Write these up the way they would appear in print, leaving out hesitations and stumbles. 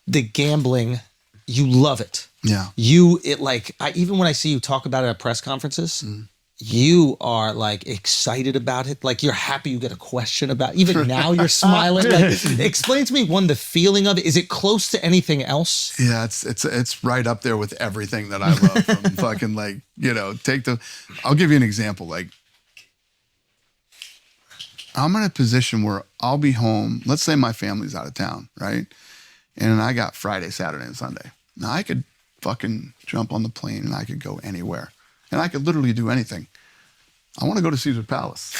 the gambling, you love it. Yeah. Even when I see you talk about it at press conferences, you are like excited about it. Like you're happy you get a question about it. Even now you're smiling. Like, explain to me, one, the feeling of it. Is it close to anything else? Yeah, it's right up there with everything that I love. From fucking like, I'll give you an example. Like, I'm in a position where I'll be home. Let's say my family's out of town, right? And I got Friday, Saturday, and Sunday. Now I could fucking jump on the plane and I could go anywhere. And I could literally do anything. I want to go to Caesar's Palace.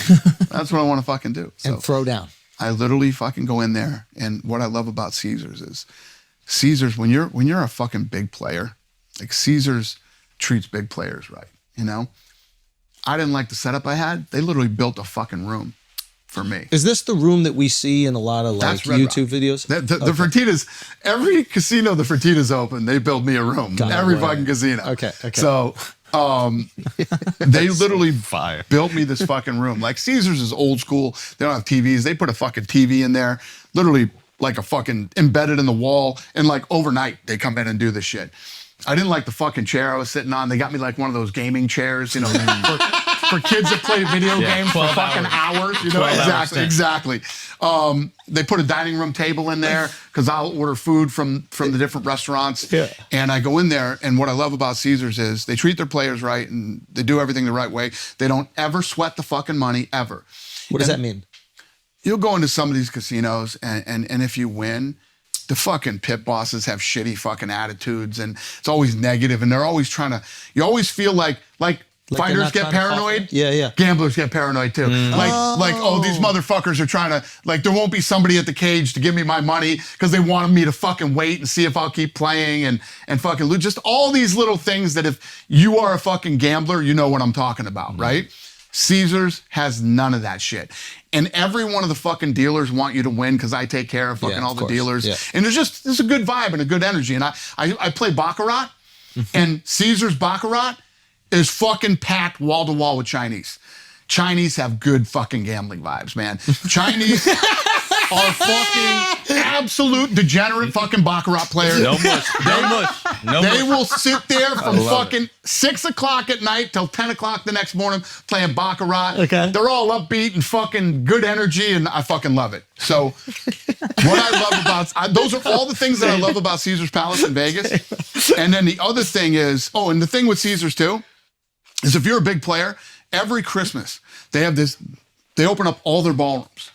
That's what I want to fucking do. So and throw down. I literally fucking go in there. And what I love about Caesar's is when you're a fucking big player, like Caesar's treats big players right, you know? I didn't like the setup I had. They literally built a fucking room for me. Is this the room that we see in a lot of like YouTube videos? The Fertitas, every casino the Fertitas open, they build me a room. Every fucking casino. Okay. So they literally built me this fucking room. Like Caesar's is old school. They don't have TVs. They put a fucking TV in there, literally like a fucking embedded in the wall. And like overnight, they come in and do this shit. I didn't like the fucking chair I was sitting on. They got me like one of those gaming chairs, for kids that play video games for fucking hours. Exactly. They put a dining room table in there because I'll order food from the different restaurants. Yeah. And I go in there, and what I love about Caesars is they treat their players right and they do everything the right way. They don't ever sweat the fucking money, ever. What does that mean? You'll go into some of these casinos, and if you win, the fucking pit bosses have shitty fucking attitudes, and it's always negative, and they're always you always feel like fighters get paranoid. Yeah. Gamblers get paranoid too. Oh, these motherfuckers are trying to, there won't be somebody at the cage to give me my money because they wanted me to fucking wait and see if I'll keep playing and fucking lose. Just all these little things that if you are a fucking gambler, you know what I'm talking about, right? Caesars has none of that shit. And every one of the fucking dealers want you to win because I take care of fucking all the dealers. Yeah. And there's a good vibe and a good energy. And I play Baccarat, and Caesars Baccarat is fucking packed wall to wall with Chinese. Chinese have good fucking gambling vibes, man. Chinese are fucking absolute degenerate fucking Baccarat players. No mush. They will sit there from fucking 6 o'clock at night till 10 o'clock the next morning playing Baccarat. Okay. They're all upbeat and fucking good energy, and I fucking love it. So what I love about, those are all the things that I love about Caesar's Palace in Vegas. And then the other thing is, and the thing with Caesars too, is if you're a big player, every Christmas, they open up all their ballrooms.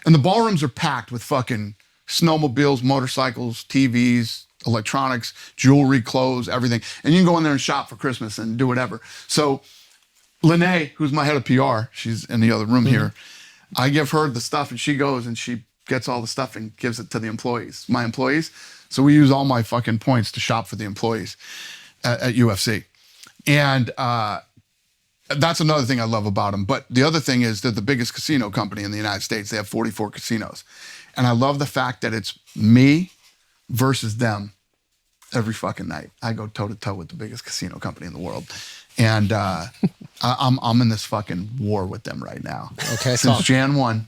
And the ballrooms are packed with fucking snowmobiles, motorcycles, TVs, electronics, jewelry, clothes, everything. And you can go in there and shop for Christmas and do whatever. So Lene, who's my head of PR, she's in the other room here. I give her the stuff and she goes and she gets all the stuff and gives it to the employees, my employees. So we use all my fucking points to shop for the employees at UFC. And that's another thing I love about them. But the other thing is they're the biggest casino company in the United States. They have 44 casinos. And I love the fact that it's me versus them every fucking night. I go toe to toe with the biggest casino company in the world. And I'm in this fucking war with them right now. Okay. Since Jan 1,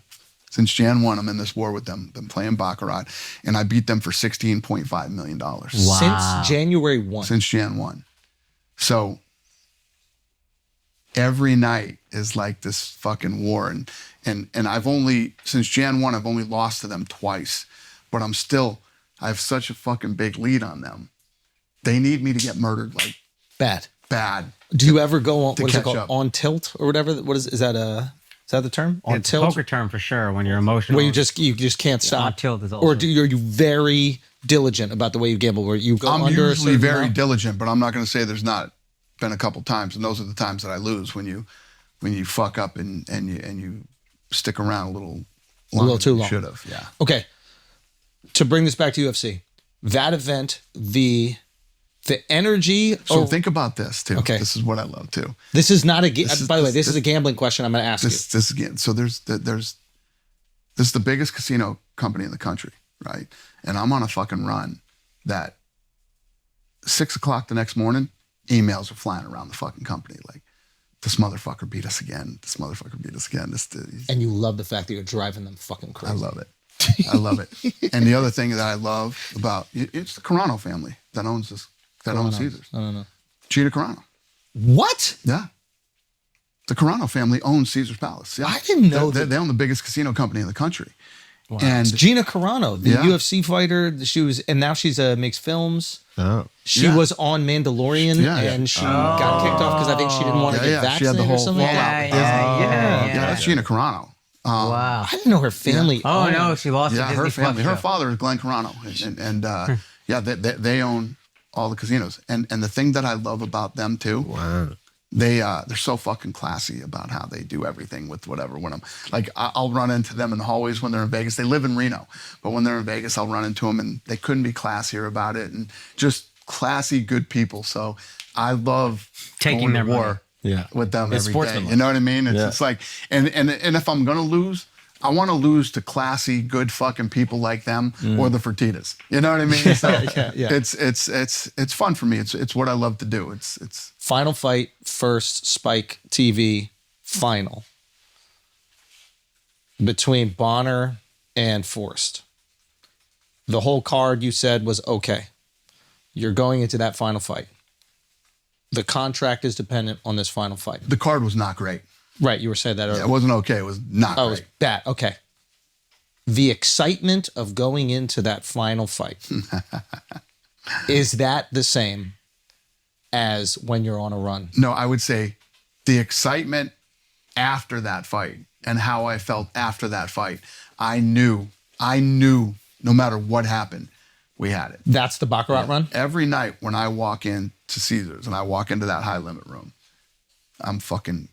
I'm in this war with them. Been playing Baccarat. And I beat them for $16.5 million. Wow. Since January 1. Since Jan 1. So every night is like this fucking war. And I've only, since Jan 1, I've only lost to them twice. But I have such a fucking big lead on them. They need me to get murdered like bad. Bad. Do you ever go on, what is it called? Up. On tilt or whatever? Is that the term? On it's tilt? It's a poker term for sure when you're emotional. Where you just can't stop. On tilt is also. Or are you very diligent about the way you gamble where you go under a certain I'm usually very amount? diligent, but I'm not going to say there's not been a couple times, and those are the times that I lose when you fuck up and you stick around a little too long. Should have, yeah. Okay, to bring this back to UFC, that event, the energy. So think about this too. Okay, this is what I love too. This is not by the way, this is a gambling question. I'm going to ask you. This again. So this is the biggest casino company in the country, right? And I'm on a fucking run that 6 o'clock the next morning. Emails are flying around the fucking company like, this motherfucker beat us again. This motherfucker beat us again. And you love the fact that you're driving them fucking crazy. I love it. I love it. And the other thing that I love about it's the Carano family that owns this, that owns Caesars. I don't know. Gina Carano. What? Yeah. The Carano family owns Caesars Palace. Yeah. I didn't know that. They own the biggest casino company in the country. Wow. And It's Gina Carano, the Yeah. UFC fighter. She was, and now she's makes films. Oh. She Yeah. was on Mandalorian, Yeah, yeah. and she got kicked off because I think she didn't want to Yeah, get yeah. She had the vaccinated or whole something. fallout with Disney. Yeah. Yeah, that's Gina Carano. Wow. I didn't know her family. Oh owned- no, she lost Yeah, the her Disney family. Plus Her show. father is Glenn Carano, and yeah, they own all the casinos. And the thing that I love about them too, Wow. they're so fucking classy about how they do everything with whatever. When I'm like, I'll run into them in the hallways when they're in Vegas. They live in Reno, but when they're in Vegas, I'll run into them, and they couldn't be classier about it, and just classy, good people. So I love Taking going their to war. money. Yeah. With them It's every sportsmanlike. day. You know what I mean? It's Yeah. just like, and if I'm gonna lose, I want to lose to classy, good fucking people like them or the Fertitas. You know what I mean? So yeah. it's fun for me. It's what I love to do. It's Final fight, first Spike TV final between Bonner and Forrest. The whole card you said was okay. You're going into that final fight. The contract is dependent on this final fight. the card was not great. Right, you were saying that earlier. It wasn't okay. It was not Oh, it great. was bad. Okay. The excitement of going into that final fight, is that the same as when you're on a run? No, I would say the excitement after that fight and how I felt after that fight. I knew no matter what happened, we had it. That's the Baccarat run? Every night when I walk in to Caesars and I walk into that high limit room, I'm fucking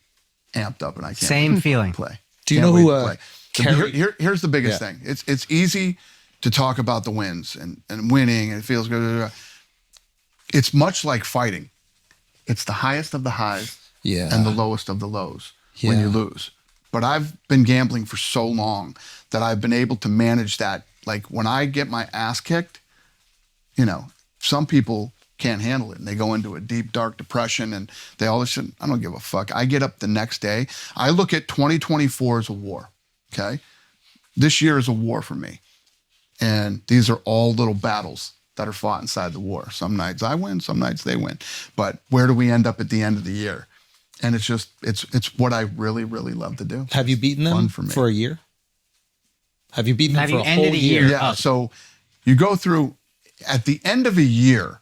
amped up and I can't Same wait to feeling. play. Do you Can't know wait who, to play. Kerry- Here's the biggest Yeah. thing. It's easy to talk about the wins and winning and it feels good. It's much like fighting. It's the highest of the highs Yeah. and the lowest of the lows when Yeah. you lose. But I've been gambling for so long that I've been able to manage that. Like when I get my ass kicked, you know, some people can't handle it and they go into a deep, dark depression and they all this shit. I don't give a fuck. I get up the next day. I look at 2024 as a war. Okay. This year is a war for me. And these are all little battles that are fought inside the war. Some nights I win, some nights they win. But where do we end up at the end of the year? And it's just, it's what I really, really love to do. Have you beaten them Fun for me. for a year? Have you beaten them Have for you a ended whole a year? year? Yeah. So you go through, at the end of a year,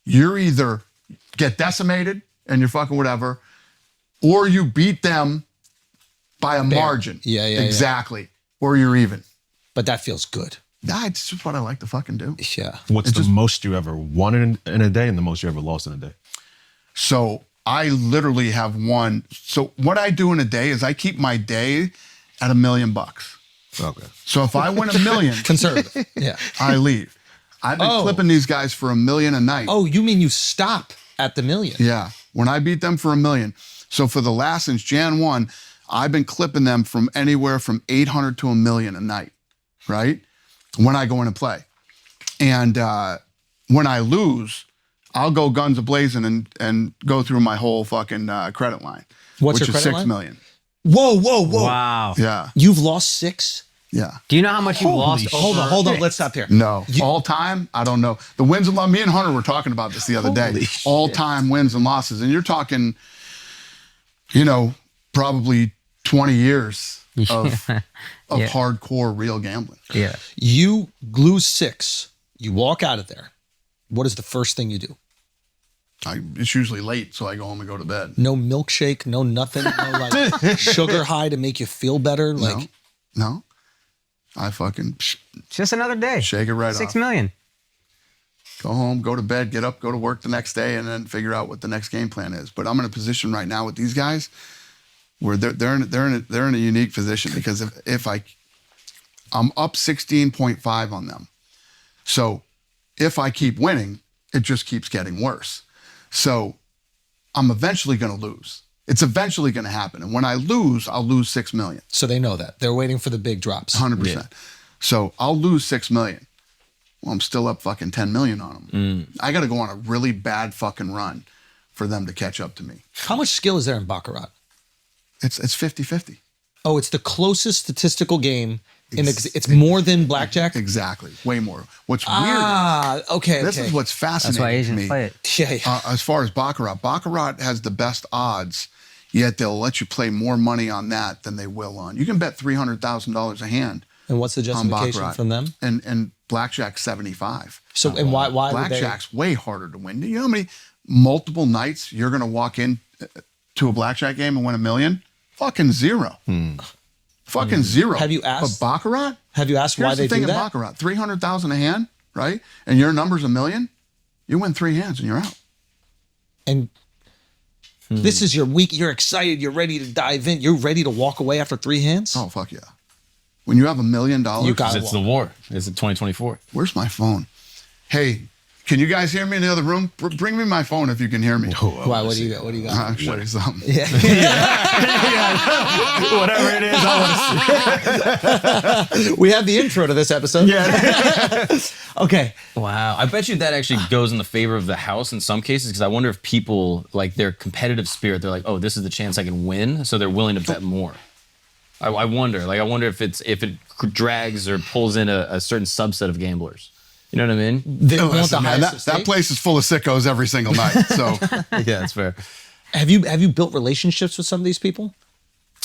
you're either get decimated and you're fucking whatever, or you beat them by a margin. Yeah. Exactly. Or you're even. But that feels good. Nah, it's just what I like to fucking do. Yeah. What's the most you ever won in a day and the most you ever lost in a day? So I literally have won. So what I do in a day is I keep my day at $1 million. Okay. So if I win $1 million, Conservative. Yeah. I leave. I've been clipping these guys for $1 million a night. Oh, you mean you stop at the million? Yeah. When I beat them for $1 million. So for the last, since Jan 1, I've been clipping them from anywhere from 800 to $1 million a night, right? When I go in and play. And when I lose, I'll go guns a-blazing and go through my whole fucking credit line. What's which your is credit $6 line? million. Whoa. Wow. Yeah. You've lost 6? Yeah. Do you know how much you lost? Hold on. Let's stop here. No. All time, I don't know. The wins and losses, me and Hunter were talking about this the other day. All time wins and losses. And you're talking, you know, probably 20 years of hardcore real gambling. Yeah. You lose 6. You walk out of there. What is the first thing you do? It's usually late, so I go home and go to bed. No milkshake, no nothing, no like sugar high to make you feel better. Like No. I fucking Just another day. shake it right $6 off. million. Go home, go to bed, get up, go to work the next day, and then figure out what the next game plan is. But I'm in a position right now with these guys where they're in a unique position because if I'm up 16.5 on them, so if I keep winning, it just keeps getting worse. So I'm eventually going to lose. It's eventually going to happen, and when I lose, I'll lose $6 million. so they know that. They're waiting for the big drops. 100%. So I'll lose $6 million. Well, I'm still up fucking 10 million on them. I got to go on a really bad fucking run for them to catch up to me. How much skill is there in Baccarat? It's 50-50. Oh, it's the closest statistical game It's more than blackjack? Exactly. Way more. What's Okay. This is what's fascinating That's why to Asians me. play it. Yeah. As far as Baccarat has the best odds, yet they'll let you play more money on that than they will on. You can bet $300,000 a hand. And what's the justification Baccarat. from them? And blackjack 75. So, and why Blackjack's way harder to win. You know how many multiple nights you're going to walk in to a blackjack game and win $1 million? Fucking zero. Fucking zero. Have you asked? But Baccarat? Have you asked why Here's they the thing do in that? Baccarat, 300,000 a hand, right? And your number's $1 million. You win 3 hands and you're out. And this is your week. You're excited. You're ready to dive in. You're ready to walk away after 3 hands. Oh fuck yeah! When you have $1 million, You got It's the war. It's 2024. where's my phone? Hey, can you guys hear me in the other room? Bring me my phone if you can hear me. Why? What do you got? What do you got? I'll show you something. Whatever it is, I want We have the intro to this episode. Yeah. Okay. Wow. I bet you that actually goes in the favor of the house in some cases, because I wonder if people, like their competitive spirit, they're like, oh, this is the chance I can win. So they're willing to bet more. I wonder. Like, I wonder if it drags or pulls in a certain subset of gamblers. You know what I mean? They want Listen, the man, highest that stake? place is full of sickos every single night. So Yeah, that's fair. Have you built relationships with some of these people?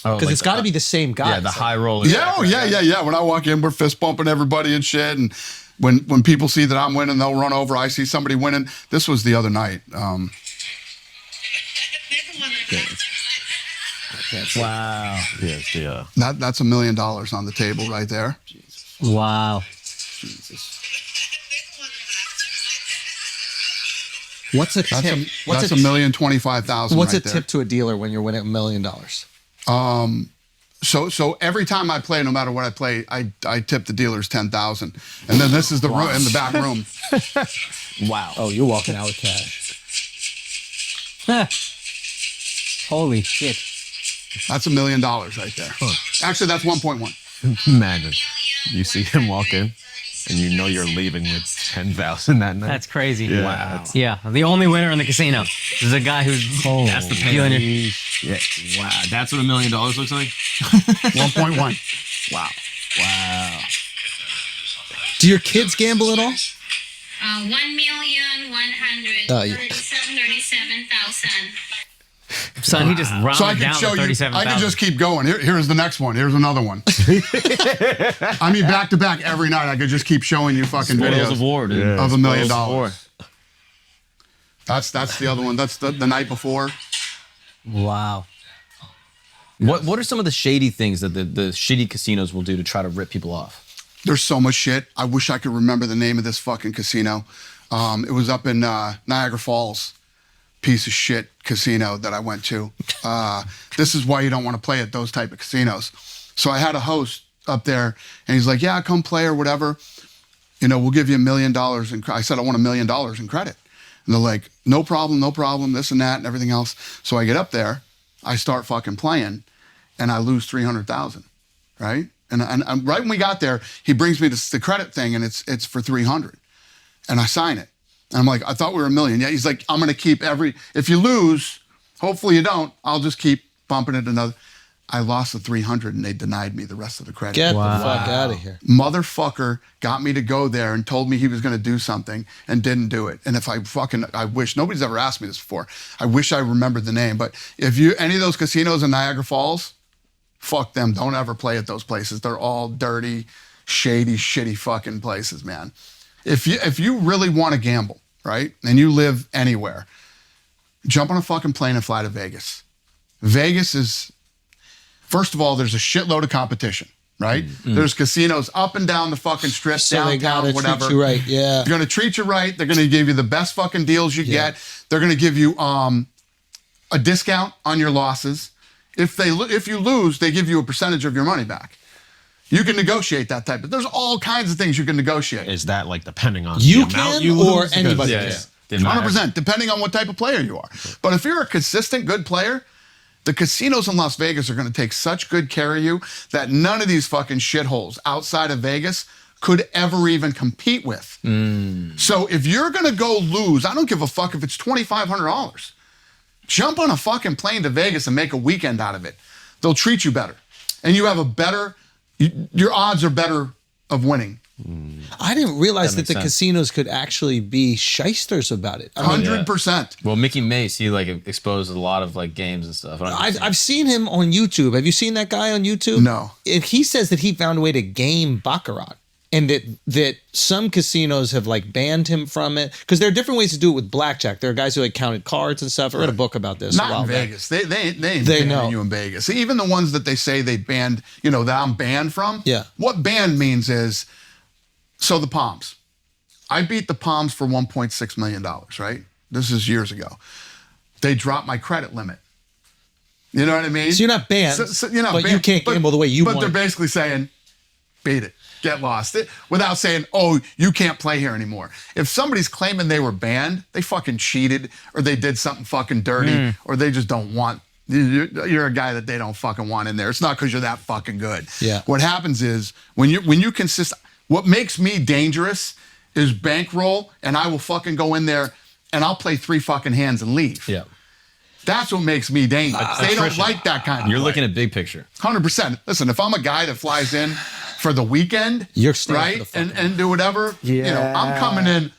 Oh, Because like it's got to be the same guys. Yeah, the high roller. yeah. When I walk in, we're fist bumping everybody and shit. And when people see that I'm winning, they'll run over. I see somebody winning. This was the other night. Wow. Yes, yeah. That's $1 million on the table right there. Wow. What's a That's tip? that's $1,025,000. What's a right there. tip to a dealer when you're winning $1 million? So every time I play, no matter what I play, I tip the dealers 10,000, and then this is the room in the back room. Wow. Oh, you're walking out with cash. Holy shit. That's $1 million right there. Actually, that's 1.1. Imagine you see him walk in, and you know you're leaving with 10,000 that night. That's crazy. Yeah, Wow. that's- Yeah. The only winner in the casino is a guy who's That's the dealing your. Yeah. Wow. That's what $1 million looks like? 1.1. Wow. Wow. Do your kids gamble at all? 1,137,000. Son, he just rounded So I can down show to you. 37,000. I can just keep going. Here's the next one. Here's another one. I mean, back to back every night. I could just keep showing you fucking Spoils videos of war, dude. Yeah. of $1 million. Spoils of war. That's the other one. That's the night before. Wow. What are some of the shady things that the shitty casinos will do to try to rip people off? There's so much shit. I wish I could remember the name of this fucking casino. It was up in Niagara Falls. Piece of shit casino that I went to. This is why you don't want to play at those type of casinos. So I had a host up there, and he's like, "Yeah, come play or whatever. You know, we'll give you $1 million." I said, "I want $1 million in credit." And they're like, "No problem, no problem." This and that and everything else. So I get up there, I start fucking playing, and I lose 300,000, right? And right when we got there, he brings me the credit thing, and it's for 300, and I sign it. And I'm like, I thought we were $1 million. Yeah, he's like, I'm going to keep if you lose, hopefully you don't, I'll just keep bumping it another. I lost the 300 and they denied me the rest of the credit. Get the fuck out of here. Motherfucker got me to go there and told me he was going to do something and didn't do it. And if I wish, nobody's ever asked me this before. I wish I remembered the name. But if any of those casinos in Niagara Falls, fuck them. Don't ever play at those places. They're all dirty, shady, shitty fucking places, man. If you really want to gamble, right, and you live anywhere, jump on a fucking plane and fly to Vegas. Vegas is, first of all, there's a shitload of competition, right? There's casinos up and down the fucking strip, So they downtown, gotta whatever. treat you right. Yeah. They're going to treat you right. They're going to give you the best fucking deals you get. They're going to give you a discount on your losses. If you lose, they give you a percentage of your money back. You can negotiate that type of. There's all kinds of things you can negotiate. Is that like depending on You the amount can you or lose? anybody Yeah, can. yeah. 100%, depending on what type of player you are. But if you're a consistent, good player, the casinos in Las Vegas are going to take such good care of you that none of these fucking shitholes outside of Vegas could ever even compete with. So if you're going to go lose, I don't give a fuck if it's $2,500. Jump on a fucking plane to Vegas and make a weekend out of it. They'll treat you better. And you have a better your odds are better of winning. I didn't realize That that makes the sense. casinos could actually be shysters about it. I mean, 100%. Well, Mickey Mace, he like exposed a lot of like games and stuff. I've seen him on YouTube. Have you seen that guy on YouTube? No. And he says that he found a way to game baccarat, and that some casinos have like banned him from it because there are different ways to do it with blackjack. There are guys who like counted cards and stuff. I read a book about this. a Not while in back. Vegas. They ain't They banning know. you in Vegas. Even the ones that they say they banned, that I'm banned from. Yeah. What banned means is, so the Palms. I beat the Palms for $1.6 million, right? This is years ago. They dropped my credit limit. You know what I mean? So you're not banned, you're not but banned, you can't gamble the way you But want. they're basically saying, beat it, get lost. Without saying, oh, you can't play here anymore. If somebody's claiming they were banned, they fucking cheated or they did something fucking dirty or they just don't want, you're a guy that they don't fucking want in there. It's not because you're that fucking good. Yeah. What happens is when you consist, what makes me dangerous is bankroll, and I will fucking go in there and I'll play 3 fucking hands and leave. Yeah. That's what makes me dangerous. They don't like that kind of You're play. looking at big picture. 100%. Listen, if I'm a guy that flies in for the weekend, You're staying for right, the fucking and do whatever, I'm coming in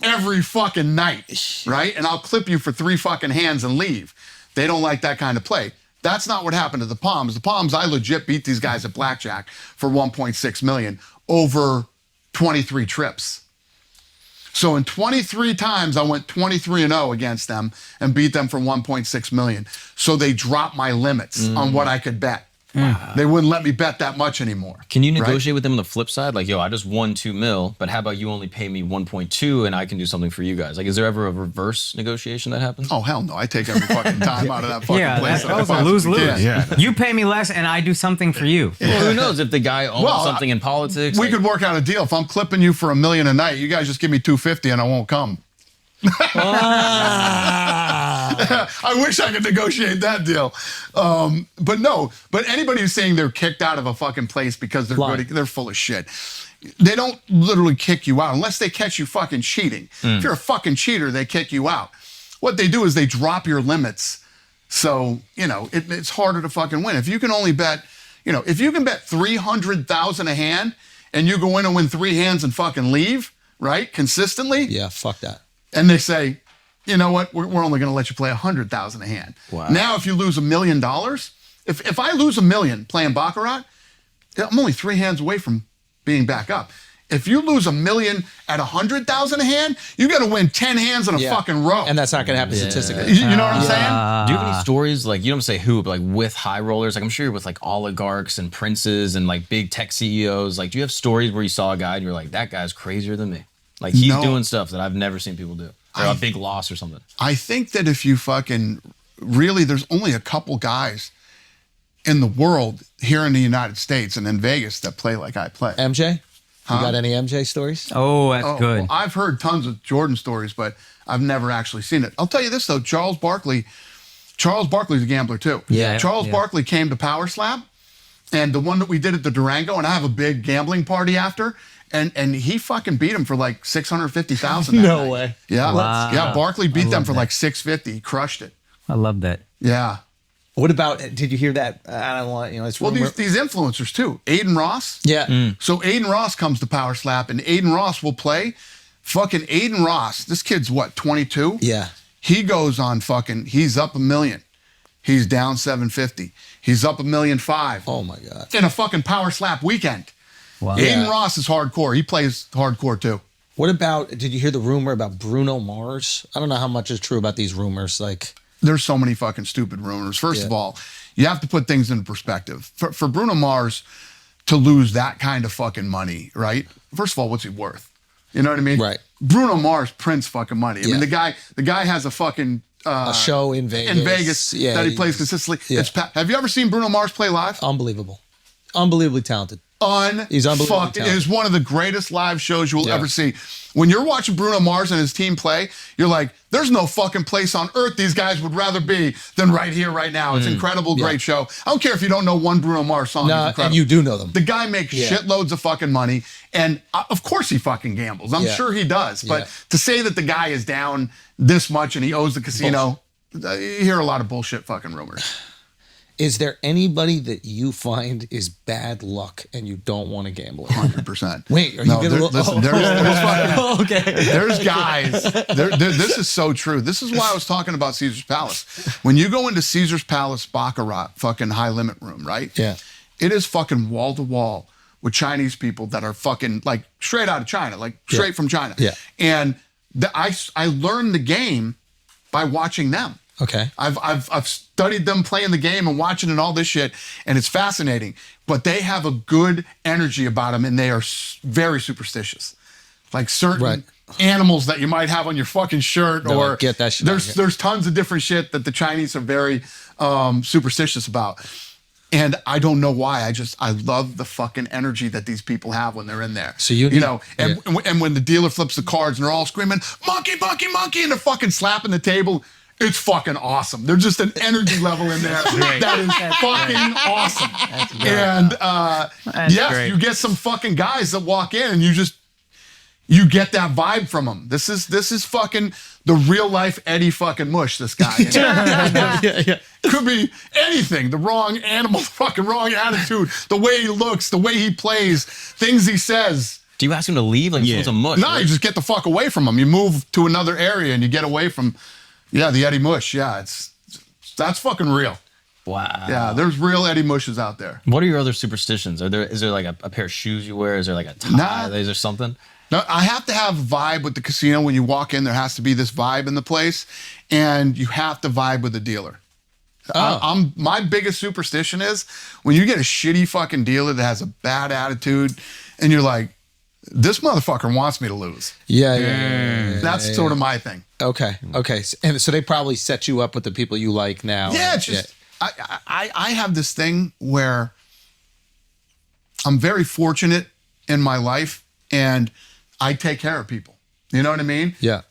every fucking night, right? And I'll clip you for 3 fucking hands and leave. They don't like that kind of play. That's not what happened to the Palms. The Palms, I legit beat these guys at blackjack for $1.6 million over 23 trips. So in 23 times, I went 23-0 against them and beat them for $1.6 million. So they dropped my limits on what I could bet. They wouldn't let me bet that much anymore. Can you right? negotiate with them on the flip side? Like, yo, I just won 2 mil, but how about you only pay me 1.2 and I can do something for you guys? Like, is there ever a reverse negotiation that happens? Oh, hell no. I take every fucking time out of that fucking Yeah, place. that was a lose-lose. Yeah. You pay me less and I do something for you. Well, who knows if the guy owns Well, something in politics? We like- could work out a deal. If I'm clipping you for $1 million a night, you guys just give me $250 and I won't come. I wish I could negotiate that deal. But anybody who's saying they're kicked out of a fucking place because they're Lying. good, they're full of shit. They don't literally kick you out unless they catch you fucking cheating. If you're a fucking cheater, they kick you out. What they do is they drop your limits. So, it's harder to fucking win. If you can only bet, if you can bet 300,000 a hand and you go in and win 3 hands and fucking leave, right? Consistently. Yeah, fuck that. And they say, you know what? We're only going to let you play 100,000 a hand. Wow. Now, if you lose $1 million, if I lose $1 million playing baccarat, I'm only 3 hands away from being back up. If you lose $1 million at 100,000 a hand, you got to win 10 hands in a Yeah. fucking row. And that's not going to happen statistically. you know what I'm saying? Do you have any stories, like, you don't say who, but like with high rollers? Like, I'm sure you're with like oligarchs and princes and like big tech CEOs. Like, do you have stories where you saw a guy and you're like, that guy's crazier than me? Like, he's No. doing stuff that I've never seen people do. Or a big loss or something. I think that if you fucking really, there's only a couple guys in the world here in the United States and in Vegas that play like I play. MJ? You got any MJ stories? Oh, that's good. Well, I've heard tons of Jordan stories, but I've never actually seen it. I'll tell you this though, Charles Barkley's a gambler too. Yeah, Charles yeah. Barkley came to Power Slap, and the one that we did at the Durango, and I have a big gambling party after, and he fucking beat him for like $650,000. No way. Yeah, Wow. yeah. Barkley beat them love for that. like $650. He crushed it. I love that. Yeah. What about, did you hear that? I don't want, it's Well, rumor. these influencers too. Aiden Ross. Yeah. So Aiden Ross comes to Power Slap, and Aiden Ross will play. Fucking Aiden Ross. This kid's what, 22? Yeah. He goes on fucking. He's up $1 million. He's down $750. He's up $1.5 million. Oh my God. In a fucking Power Slap weekend. Wow. Aiden Yeah. Ross is hardcore. He plays hardcore too. What about, did you hear the rumor about Bruno Mars? I don't know how much is true about these rumors. Like, There's so many fucking stupid rumors. First of all, you have to put things into perspective. For Bruno Mars to lose that kind of fucking money, right? First of all, what's he worth? You know what I mean? Right. Bruno Mars prints fucking money. I Yeah. mean, the guy has a fucking a show in Vegas. in Vegas Yeah, that he plays consistently. yeah. Have you ever seen Bruno Mars play live? Unbelievable. Unbelievably talented. He's unbelievably It talented. is one of the greatest live shows you will Yeah. ever see. When you're watching Bruno Mars and his team play, you're like, there's no fucking place on earth these guys would rather be than right here, right now. It's incredible, great show. I don't care if you don't know one Bruno Mars song. It's No, incredible. and you do know them. The guy makes Yeah. shitloads of fucking money, and of course he fucking gambles. I'm Yeah. sure he does. But Yeah. to say that the guy is down this much and he owes the casino, you hear a lot of bullshit fucking rumors. Is there anybody that you find is bad luck and you don't want to gamble with? 100%. Wait, are you gonna look? Listen, there's fucking, Okay. there's guys. This is so true. This is why I was talking about Caesar's Palace. When you go into Caesar's Palace Baccarat, fucking high limit room, right? Yeah. It is fucking wall to wall with Chinese people that are fucking like straight out of China, like straight from China. Yeah. And I learned the game by watching them. Okay. I've studied them playing the game and watching and all this shit, and it's fascinating. But they have a good energy about them, and they are very superstitious. Like certain animals that you might have on your fucking shirt, They're or like, get that shit out of here. there's tons of different shit that the Chinese are very superstitious about. And I don't know why. I love the fucking energy that these people have when they're in there. So you know, and when the dealer flips the cards and they're all screaming, monkey, monkey, monkey, and they're fucking slapping the table. It's fucking awesome. There's just an energy level in there that is fucking awesome. And yes, you get some fucking guys that walk in and you get that vibe from them. This is fucking the real life Eddie fucking Mush, this guy. Could be anything. The wrong animal, fucking wrong attitude, the way he looks, the way he plays, things he says. Do you ask him to leave? Like, it's a mush. No, right? you just get the fuck away from him. You move to another area and you get away from, the Eddie Mush. Yeah, that's fucking real. Wow. Yeah, there's real Eddie Mushes out there. What are your other superstitions? Is there like a pair of shoes you wear? Is there like a tie? Nah. Is there something? No, I have to have a vibe with the casino. When you walk in, there has to be this vibe in the place, and you have to vibe with the dealer. My biggest superstition is when you get a shitty fucking dealer that has a bad attitude, and you're like, this motherfucker wants me to lose. That's sort of my thing. Okay. And so they probably set you up with the people you like now. Yeah, it's just I have this thing where I'm very fortunate in my life, and I take care of people. You know what I mean? Yeah.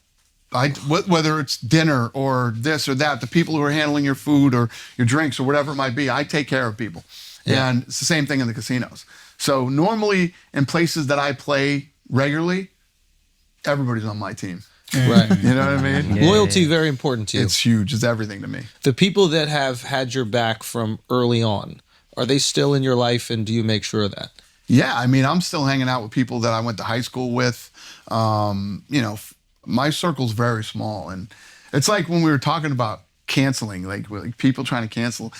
Whether it's dinner or this or that, the people who are handling your food or your drinks or whatever it might be, I take care of people. Yeah. And it's the same thing in the casinos. So normally in places that I play regularly, everybody's on my team. Right. You know what I mean? Yeah. Loyalty, very important to you. It's huge. It's everything to me. The people that have had your back from early on, are they still in your life, and do you make sure of that? Yeah, I mean, I'm still hanging out with people that I went to high school with. My circle's very small, and it's like when we were talking about canceling, like people trying to cancel.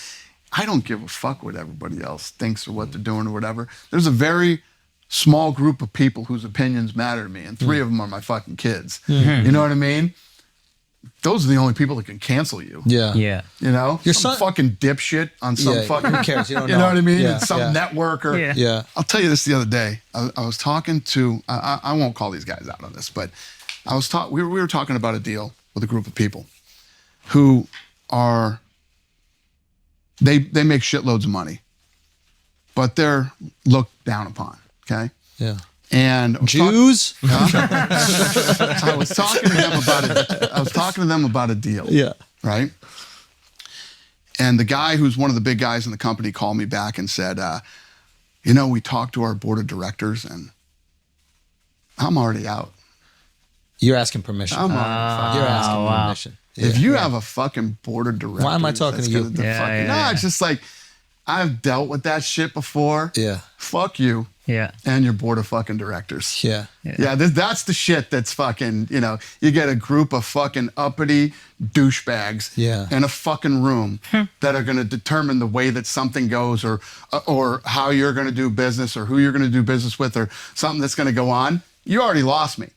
I don't give a fuck what everybody else thinks or what they're doing or whatever. There's a very small group of people whose opinions matter to me, and 3 of them are my fucking kids. Mm-hmm. You know what I mean? Those are the only people that can cancel you. Yeah. You know? Your some son, fucking dipshit on some fucking... Who cares? You don't know. You know what I mean? Yeah. It's some network or... Yeah. I'll tell you this the other day. I was talking to... I won't call these guys out on this, but we were talking about a deal with a group of people who are... They make shitloads of money, but they're looked down upon, okay? Yeah. And Jews? I was talking to them about a deal. Yeah. Right? And the guy who's one of the big guys in the company called me back and said, we talked to our board of directors and I'm already out. You're asking permission. I'm already You're asking permission. Yeah. If you have a fucking board of directors, why am I talking to you? It's just like, I've dealt with that shit before. Yeah. Fuck you. Yeah. And your board of fucking directors. Yeah. That's the shit that's fucking, you get a group of fucking uppity douchebags in a fucking room that are going to determine the way that something goes or how you're going to do business or who you're going to do business with or something that's going to go on. You already lost me.